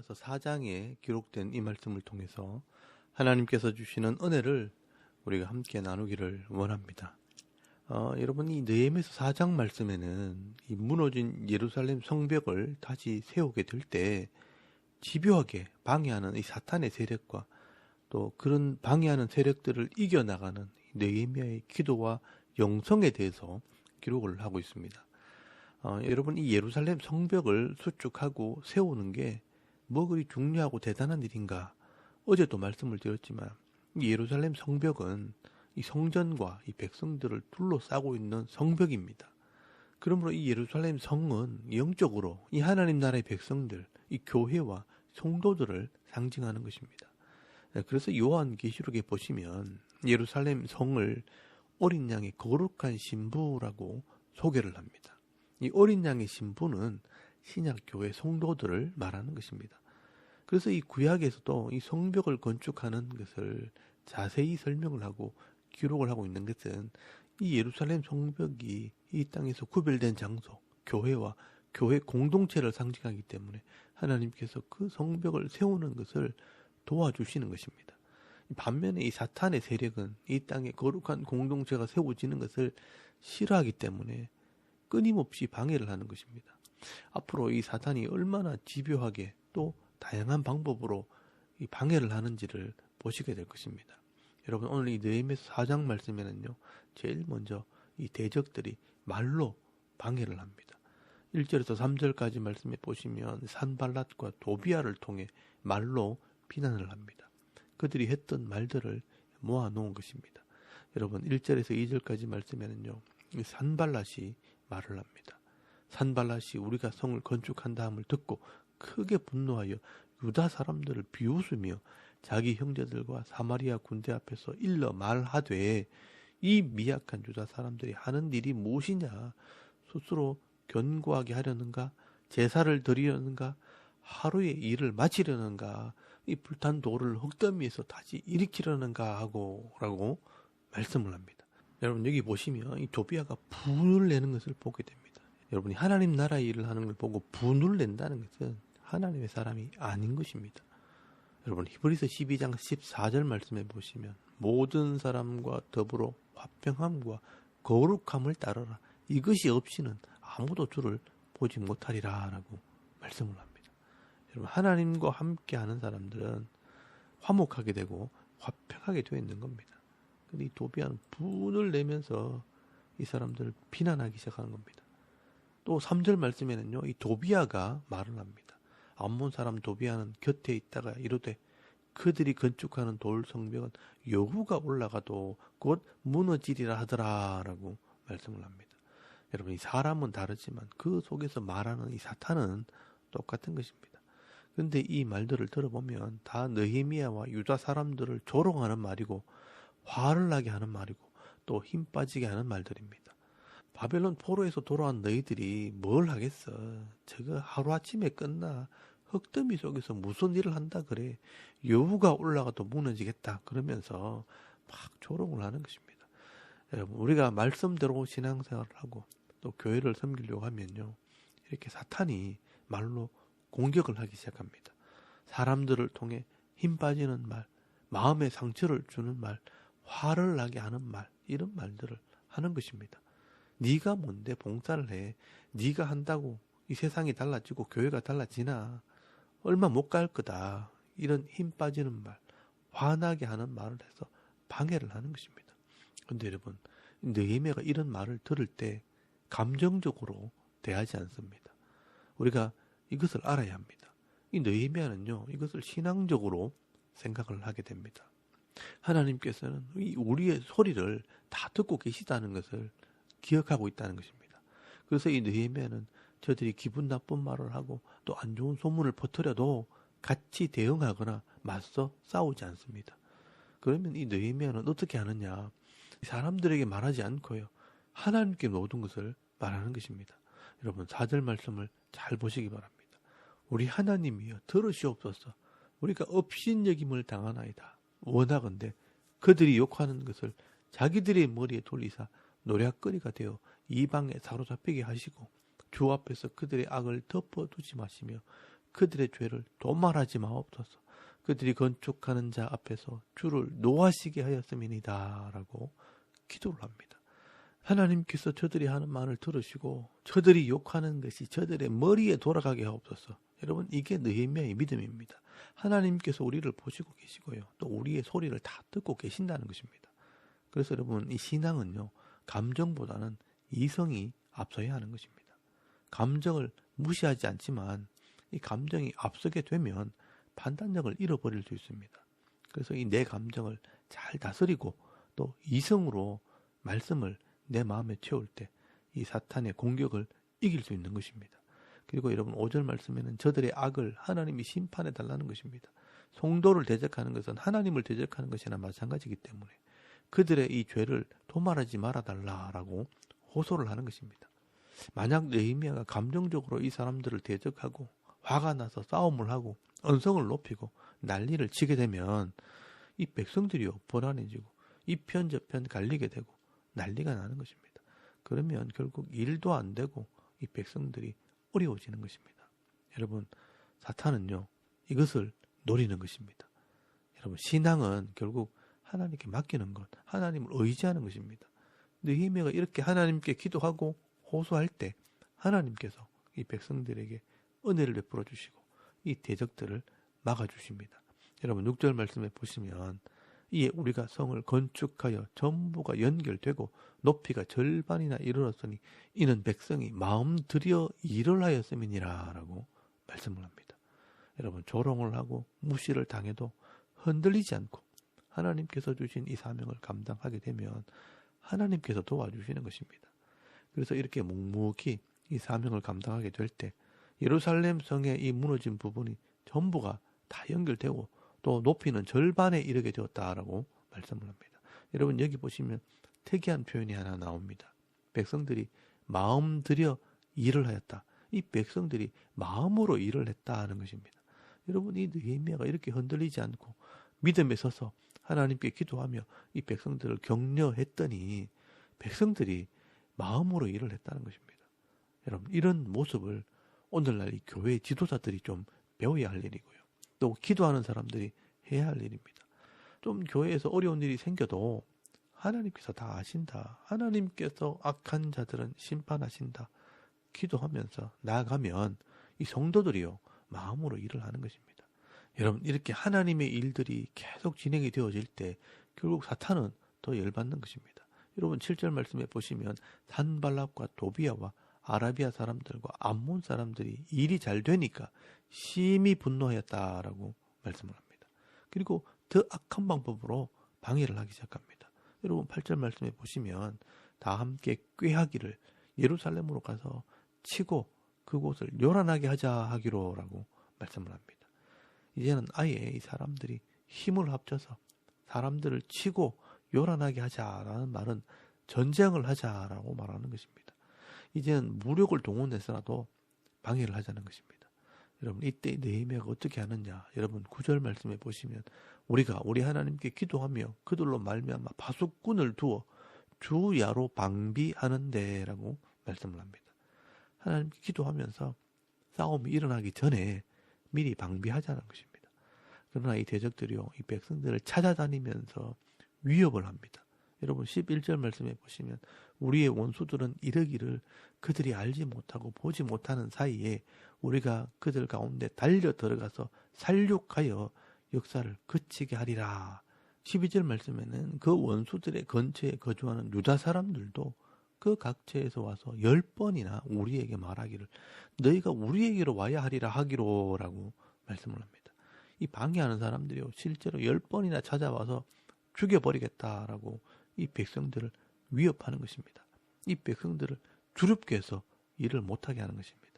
느헤미야서 4장에 기록된 이 말씀을 통해서 하나님께서 주시는 은혜를 우리가 함께 나누기를 원합니다. 여러분, 이 느헤미야서 4장 말씀에는 이 무너진 예루살렘 성벽을 다시 세우게 될 때 집요하게 방해하는 이 사탄의 세력과 또 그런 방해하는 세력들을 이겨나가는 느헤미야의 기도와 영성에 대해서 기록을 하고 있습니다. 여러분, 이 예루살렘 성벽을 수축하고 세우는 게 뭐 그리 중요하고 대단한 일인가? 어제도 말씀을 드렸지만 이 예루살렘 성벽은 이 성전과 이 백성들을 둘러싸고 있는 성벽입니다. 그러므로 이 예루살렘 성은 영적으로 이 하나님 나라의 백성들, 이 교회와 성도들을 상징하는 것입니다. 그래서 요한계시록에 보시면 예루살렘 성을 어린 양의 거룩한 신부라고 소개를 합니다. 이 어린 양의 신부는 신약교회 성도들을 말하는 것입니다. 그래서 이 구약에서도 이 성벽을 건축하는 것을 자세히 설명을 하고 기록을 하고 있는 것은 이 예루살렘 성벽이 이 땅에서 구별된 장소, 교회와 교회 공동체를 상징하기 때문에 하나님께서 그 성벽을 세우는 것을 도와주시는 것입니다. 반면에 이 사탄의 세력은 이 땅에 거룩한 공동체가 세워지는 것을 싫어하기 때문에 끊임없이 방해를 하는 것입니다. 앞으로 이 사탄이 얼마나 집요하게 또 다양한 방법으로 이 방해를 하는지를 보시게 될 것입니다. 여러분, 오늘 이 느헤미야서 4장 말씀에는요, 제일 먼저 이 대적들이 말로 방해를 합니다. 1절에서 3절까지 말씀에 보시면 산발랏과 도비아를 통해 말로 비난을 합니다. 그들이 했던 말들을 모아놓은 것입니다. 여러분, 1절에서 2절까지 말씀에는요, 산발랏이 말을 합니다. 산발랏이 우리가 성을 건축한다 함을 듣고 크게 분노하여 유다 사람들을 비웃으며 자기 형제들과 사마리아 군대 앞에서 일러 말하되 이 미약한 유다 사람들이 하는 일이 무엇이냐? 스스로 견고하게 하려는가? 제사를 드리려는가? 하루의 일을 마치려는가? 이 불탄 돌을 흙더미에서 다시 일으키려는가 하고 라고 말씀을 합니다. 여러분, 여기 보시면 이 도비아가 분을 내는 것을 보게 됩니다. 여러분이 하나님 나라의 일을 하는 걸 보고 분을 낸다는 것은 하나님의 사람이 아닌 것입니다. 여러분, 히브리서 12장 14절 말씀에 보시면 모든 사람과 더불어 화평함과 거룩함을 따르라. 이것이 없이는 아무도 주를 보지 못하리라 라고 말씀을 합니다. 여러분, 하나님과 함께하는 사람들은 화목하게 되고 화평하게 되어 있는 겁니다. 근데 이 도비아는 분을 내면서 이 사람들을 비난하기 시작하는 겁니다. 또 3절 말씀에는요, 이 도비아가 말을 합니다. 암몬 사람 도비아는 곁에 있다가 이르되 그들이 건축하는 돌 성벽은 여호가 올라가도 곧 무너지리라 하더라 라고 말씀을 합니다. 여러분, 이 사람은 다르지만 그 속에서 말하는 이 사탄은 똑같은 것입니다. 그런데 이 말들을 들어보면 다 느헤미야와 유다 사람들을 조롱하는 말이고 화를 나게 하는 말이고 또 힘 빠지게 하는 말들입니다. 바벨론 포로에서 돌아온 너희들이 뭘 하겠어? 저거 하루아침에 끝나. 흙더미 속에서 무슨 일을 한다 그래. 여우가 올라가도 무너지겠다. 그러면서 막 조롱을 하는 것입니다. 여러분, 우리가 말씀대로 신앙생활을 하고 또 교회를 섬기려고 하면요, 이렇게 사탄이 말로 공격을 하기 시작합니다. 사람들을 통해 힘 빠지는 말, 마음에 상처를 주는 말, 화를 나게 하는 말, 이런 말들을 하는 것입니다. 네가 뭔데 봉사를 해? 네가 한다고 이 세상이 달라지고 교회가 달라지나? 얼마 못 갈 거다. 이런 힘 빠지는 말, 화나게 하는 말을 해서 방해를 하는 것입니다. 그런데 여러분, 느헤미야가 이런 말을 들을 때 감정적으로 대하지 않습니다. 우리가 이것을 알아야 합니다. 이 느헤미야는요, 이것을 신앙적으로 생각을 하게 됩니다. 하나님께서는 우리의 소리를 다 듣고 계시다는 것을 기억하고 있다는 것입니다. 그래서 이 느헤미야는 저들이 기분 나쁜 말을 하고 또 안 좋은 소문을 퍼뜨려도 같이 대응하거나 맞서 싸우지 않습니다. 그러면 이 느헤미야는 어떻게 하느냐? 사람들에게 말하지 않고요, 하나님께 모든 것을 말하는 것입니다. 여러분, 4절 말씀을 잘 보시기 바랍니다. 우리 하나님이여 들으시옵소서. 우리가 업신여김을 당하나이다. 원하건대 그들이 욕하는 것을 자기들의 머리에 돌리사 노략거리가 되어 이방에 사로잡히게 하시고 주 앞에서 그들의 악을 덮어두지 마시며 그들의 죄를 도말하지 마옵소서. 그들이 건축하는 자 앞에서 주를 노하시게 하였음이니이다 라고 기도를 합니다. 하나님께서 저들이 하는 말을 들으시고 저들이 욕하는 것이 저들의 머리에 돌아가게 하옵소서. 여러분, 이게 느헤미야의 믿음입니다. 하나님께서 우리를 보시고 계시고요, 또 우리의 소리를 다 듣고 계신다는 것입니다. 그래서 여러분, 이 신앙은요, 감정보다는 이성이 앞서야 하는 것입니다. 감정을 무시하지 않지만 이 감정이 앞서게 되면 판단력을 잃어버릴 수 있습니다. 그래서 이 내 감정을 잘 다스리고 또 이성으로 말씀을 내 마음에 채울 때 이 사탄의 공격을 이길 수 있는 것입니다. 그리고 여러분, 5절 말씀에는 저들의 악을 하나님이 심판해 달라는 것입니다. 성도를 대적하는 것은 하나님을 대적하는 것이나 마찬가지이기 때문에 그들의 이 죄를 도말하지 말아달라라고 호소를 하는 것입니다. 만약 느헤미야가 감정적으로 이 사람들을 대적하고 화가 나서 싸움을 하고 언성을 높이고 난리를 치게 되면 이 백성들이요, 불안해지고 이 편 저편 갈리게 되고 난리가 나는 것입니다. 그러면 결국 일도 안 되고 이 백성들이 어려워지는 것입니다. 여러분, 사탄은요, 이것을 노리는 것입니다. 여러분, 신앙은 결국 하나님께 맡기는 것, 하나님을 의지하는 것입니다. 느헤미야가 이렇게 하나님께 기도하고 호소할 때 하나님께서 이 백성들에게 은혜를 베풀어 주시고 이 대적들을 막아주십니다. 여러분, 6절 말씀에 보시면 이에 우리가 성을 건축하여 전부가 연결되고 높이가 절반이나 이르렀으니 이는 백성이 마음 들여 일을 하였음이니라 라고 말씀을 합니다. 여러분, 조롱을 하고 무시를 당해도 흔들리지 않고 하나님께서 주신 이 사명을 감당하게 되면 하나님께서 도와주시는 것입니다. 그래서 이렇게 묵묵히 이 사명을 감당하게 될 때 예루살렘 성의 이 무너진 부분이 전부가 다 연결되고 또 높이는 절반에 이르게 되었다라고 말씀을 합니다. 여러분, 여기 보시면 특이한 표현이 하나 나옵니다. 백성들이 마음 들여 일을 하였다. 이 백성들이 마음으로 일을 했다 하는 것입니다. 여러분, 이 느헤미야가 이렇게 흔들리지 않고 믿음에 서서 하나님께 기도하며 이 백성들을 격려했더니 백성들이 마음으로 일을 했다는 것입니다. 여러분, 이런 모습을 오늘날 이 교회 지도자들이 좀 배워야 할 일이고요, 또 기도하는 사람들이 해야 할 일입니다. 좀 교회에서 어려운 일이 생겨도 하나님께서 다 아신다, 하나님께서 악한 자들은 심판하신다, 기도하면서 나아가면 이 성도들이요, 마음으로 일을 하는 것입니다. 여러분, 이렇게 하나님의 일들이 계속 진행이 되어질 때 결국 사탄은 더 열받는 것입니다. 여러분, 7절 말씀에 보시면 산발락과 도비아와 아라비아 사람들과 암몬 사람들이 일이 잘 되니까 심히 분노하였다라고 말씀을 합니다. 그리고 더 악한 방법으로 방해를 하기 시작합니다. 여러분, 8절 말씀에 보시면 다 함께 꾀하기를 예루살렘으로 가서 치고 그곳을 요란하게 하자 하기로라고 말씀을 합니다. 이제는 아예 이 사람들이 힘을 합쳐서 사람들을 치고 요란하게 하자라는 말은 전쟁을 하자라고 말하는 것입니다. 이제는 무력을 동원해서라도 방해를 하자는 것입니다. 여러분, 이때 느헤미야가 어떻게 하느냐? 여러분, 9절 말씀에 보시면 우리가 우리 하나님께 기도하며 그들로 말미암아 파수꾼을 두어 주야로 방비하는데 라고 말씀을 합니다. 하나님께 기도하면서 싸움이 일어나기 전에 미리 방비하자는 것입니다. 그러나 이 대적들이요, 이 백성들을 찾아다니면서 위협을 합니다. 여러분, 11절 말씀에 보시면 우리의 원수들은 이르기를 그들이 알지 못하고 보지 못하는 사이에 우리가 그들 가운데 달려 들어가서 살육하여 역사를 그치게 하리라. 12절 말씀에는 그 원수들의 근처에 거주하는 유다 사람들도 그 각처에서 와서 10번이나 우리에게 말하기를 너희가 우리에게로 와야 하리라 하기로라고 말씀을 합니다. 이 방해하는 사람들이요, 실제로 10번이나 찾아와서 죽여버리겠다라고 이 백성들을 위협하는 것입니다. 이 백성들을 두렵게 해서 일을 못하게 하는 것입니다.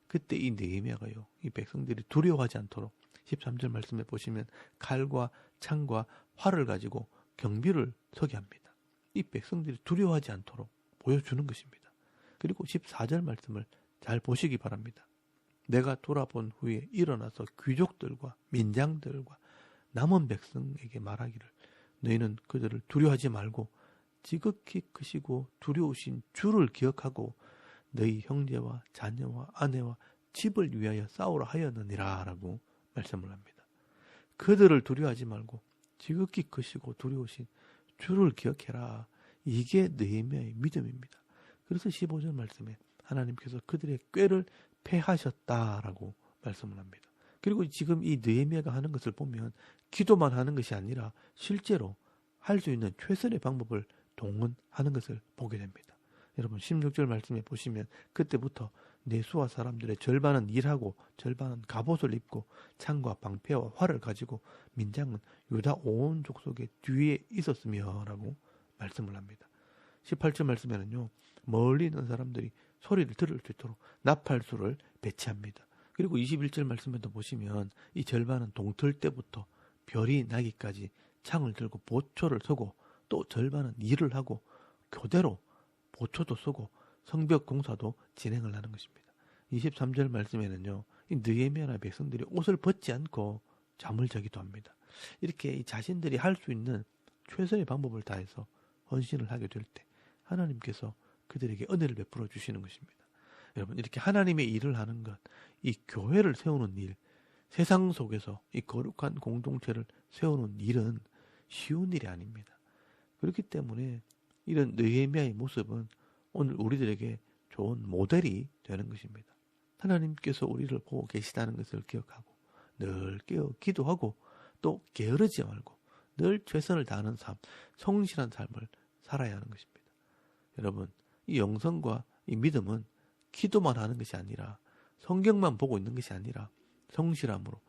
그때 이 느헤미야가요, 이 백성들이 두려워하지 않도록 13절 말씀에 보시면 칼과 창과 활을 가지고 경비를 서게 합니다. 이 백성들이 두려워하지 않도록 보여주는 것입니다. 그리고 14절 말씀을 잘 보시기 바랍니다. 내가 돌아본 후에 일어나서 귀족들과 민장들과 남은 백성에게 말하기를 너희는 그들을 두려워하지 말고 지극히 크시고 두려우신 주를 기억하고 너희 형제와 자녀와 아내와 집을 위하여 싸우라 하였느니라 라고 말씀을 합니다. 그들을 두려워하지 말고 지극히 크시고 두려우신 주를 기억해라. 이게 느헤미야의 믿음입니다. 그래서 15절 말씀에 하나님께서 그들의 꾀를 패하셨다라고 말씀을 합니다. 그리고 지금 이 느헤미야가 하는 것을 보면 기도만 하는 것이 아니라 실제로 할 수 있는 최선의 방법을 동원하는 것을 보게 됩니다. 여러분 16절 말씀에 보시면 그때부터 내수와 사람들의 절반은 일하고 절반은 갑옷을 입고 창과 방패와 활을 가지고 민장은 유다 온 족속의 뒤에 있었으며 라고 말씀을 합니다. 18절 말씀에는요. 멀리 있는 사람들이 소리를 들을 수 있도록 나팔수를 배치합니다. 그리고 21절 말씀에도 보시면 이 절반은 동틀 때부터 별이 나기까지 창을 들고 보초를 서고 또 절반은 일을 하고 교대로 보초도 서고 성벽 공사도 진행을 하는 것입니다. 23절 말씀에는요. 이 느헤미야나 백성들이 옷을 벗지 않고 잠을 자기도 합니다. 이렇게 자신들이 할 수 있는 최선의 방법을 다해서 헌신을 하게 될 때 하나님께서 그들에게 은혜를 베풀어 주시는 것입니다. 여러분 이렇게 하나님의 일을 하는 것, 이 교회를 세우는 일, 세상 속에서 이 거룩한 공동체를 세우는 일은 쉬운 일이 아닙니다. 그렇기 때문에 이런 느헤미야의 모습은 오늘 우리들에게 좋은 모델이 되는 것입니다. 하나님께서 우리를 보고 계시다는 것을 기억하고 늘 깨어 기도하고 또 게으르지 말고 늘 최선을 다하는 삶, 성실한 삶을 살아야 하는 것입니다. 여러분 이 영성과 이 믿음은 기도만 하는 것이 아니라 성경만 보고 있는 것이 아니라 성실함으로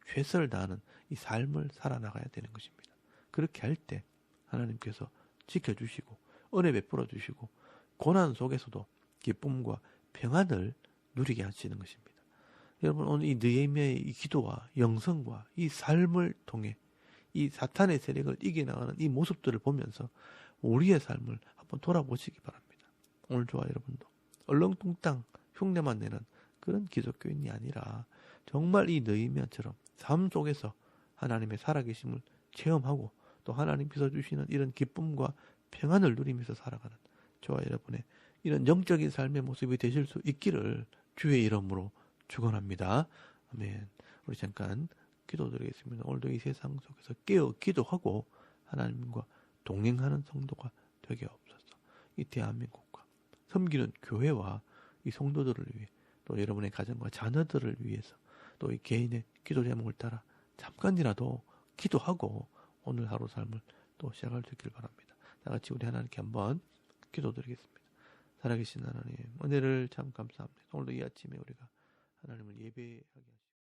최선을 다하는 이 삶을 살아나가야 되는 것입니다. 그렇게 할 때 하나님께서 지켜주시고 은혜 베풀어 주시고 고난 속에서도 기쁨과 평안을 누리게 하시는 것입니다. 여러분 오늘 이 느헤미야의 이 기도와 영성과 이 삶을 통해 이 사탄의 세력을 이겨나가는 이 모습들을 보면서 우리의 삶을 한번 돌아보시기 바랍니다. 오늘 저와 여러분도 얼렁뚱땅 흉내만 내는 그런 기독교인이 아니라 정말 이 느헤미야처럼 삶 속에서 하나님의 살아계심을 체험하고 또 하나님께서 주시는 이런 기쁨과 평안을 누리면서 살아가는 저와 여러분의 이런 영적인 삶의 모습이 되실 수 있기를 주의 이름으로 축원합니다. 아멘. 우리 잠깐 기도드리겠습니다. 오늘도 이 세상 속에서 깨어 기도하고 하나님과 동행하는 성도가 되게 없어서 이 대한민국과 섬기는 교회와 이 성도들을 위해 또 여러분의 가정과 자녀들을 위해서 또 이 개인의 기도 제목을 따라 잠깐이라도 기도하고 오늘 하루 삶을 또 시작할 수 있길 바랍니다. 다 같이 우리 하나님께 한번 기도드리겠습니다. 살아계신 하나님, 은혜를 참 감사합니다. 오늘도 이 아침에 우리가 하나님을 예배하게 하시고